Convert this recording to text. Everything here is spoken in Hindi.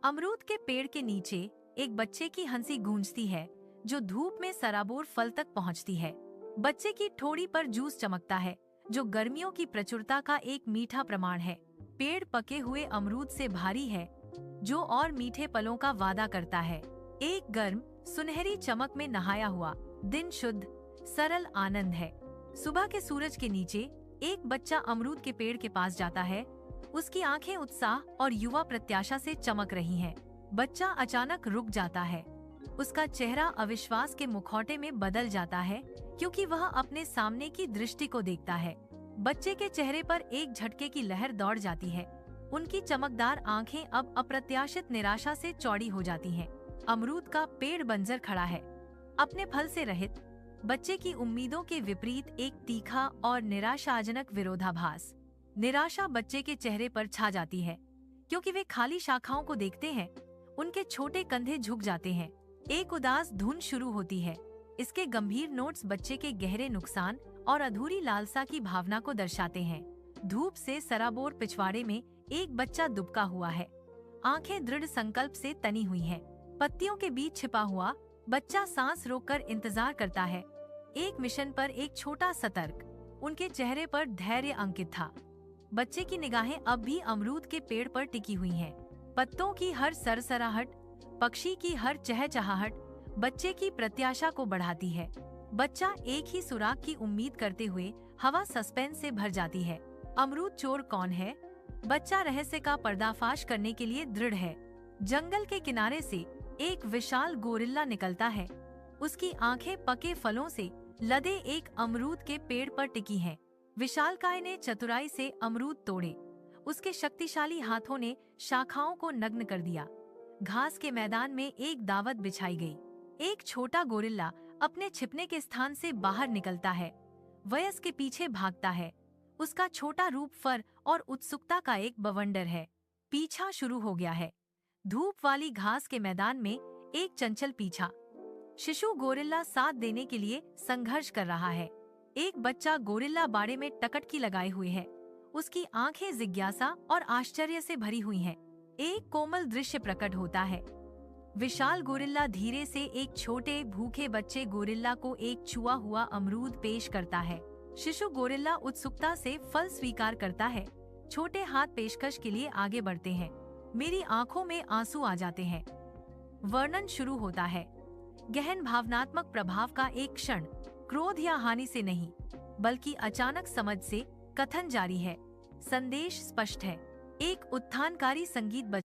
अमरूद के पेड़ के नीचे एक बच्चे की हंसी गूंजती है जो धूप में सराबोर फल तक पहुंचती है। बच्चे की ठोड़ी पर जूस चमकता है जो गर्मियों की प्रचुरता का एक मीठा प्रमाण है। पेड़ पके हुए अमरूद से भारी है जो और मीठे पलों का वादा करता है। एक गर्म सुनहरी चमक में नहाया हुआ दिन शुद्ध सरल आनंद है। सुबह के सूरज के नीचे एक बच्चा अमरूद के पेड़ के पास जाता है। उसकी आंखें उत्साह और युवा प्रत्याशा से चमक रही हैं। बच्चा अचानक रुक जाता है। उसका चेहरा अविश्वास के मुखौटे में बदल जाता है क्योंकि वह अपने सामने की दृष्टि को देखता है। बच्चे के चेहरे पर एक झटके की लहर दौड़ जाती है। उनकी चमकदार आंखें अब अप्रत्याशित निराशा से चौड़ी हो जाती हैं। अमरूद का पेड़ बंजर खड़ा है, अपने फल से रहित। बच्चे की उम्मीदों के विपरीत एक तीखा और निराशाजनक विरोधाभास। निराशा बच्चे के चेहरे पर छा जाती है क्योंकि वे खाली शाखाओं को देखते हैं। उनके छोटे कंधे झुक जाते हैं। एक उदास धुन शुरू होती है। इसके गंभीर नोट्स बच्चे के गहरे नुकसान और अधूरी लालसा की भावना को दर्शाते हैं। धूप से सराबोर पिछवाड़े में एक बच्चा दुबका हुआ है, आंखें दृढ़ संकल्प से तनी हुई हैं। पत्तियों के बीच छिपा हुआ बच्चा सांस रोककर इंतजार करता है। एक मिशन पर एक छोटा सतर्क। उनके चेहरे पर धैर्य अंकित था। बच्चे की निगाहें अब भी अमरूद के पेड़ पर टिकी हुई हैं। पत्तों की हर सरसराहट, पक्षी की हर चहचहाहट बच्चे की प्रत्याशा को बढ़ाती है। बच्चा एक ही सुराग की उम्मीद करते हुए हवा सस्पेंस से भर जाती है। अमरूद चोर कौन है? बच्चा रहस्य का पर्दाफाश करने के लिए दृढ़ है। जंगल के किनारे से एक विशाल गोरिल्ला निकलता है। उसकी आंखें पके फलों से लदे एक अमरूद के पेड़ पर टिकी हैं। विशालकाय ने चतुराई से अमरूद तोड़े। उसके शक्तिशाली हाथों ने शाखाओं को नग्न कर दिया। घास के मैदान में एक दावत बिछाई गई। एक छोटा गोरिल्ला अपने छिपने के स्थान से बाहर निकलता है। वयस्क के पीछे भागता है। उसका छोटा रूप फर और उत्सुकता का एक बवंडर है। पीछा शुरू हो गया है। धूप वाली घास के मैदान में एक चंचल पीछा। शिशु गोरिल्ला साथ देने के लिए संघर्ष कर रहा है। एक बच्चा गोरिल्ला बाड़े में टकटकी लगाए हुए है। उसकी आंखें जिज्ञासा और आश्चर्य से भरी हुई हैं। एक कोमल दृश्य प्रकट होता है। विशाल गोरिल्ला धीरे से एक छोटे भूखे बच्चे गोरिल्ला को एक छुआ हुआ अमरूद पेश करता है। शिशु गोरिल्ला उत्सुकता से फल स्वीकार करता है। छोटे हाथ पेशकश के लिए आगे बढ़ते हैं। मेरी आंखों में आंसू आ जाते हैं। वर्णन शुरू होता है। गहन भावनात्मक प्रभाव का एक क्षण, क्रोध या हानि से नहीं बल्कि अचानक समझ से कथन जारी है। संदेश स्पष्ट है। एक उत्थानकारी संगीत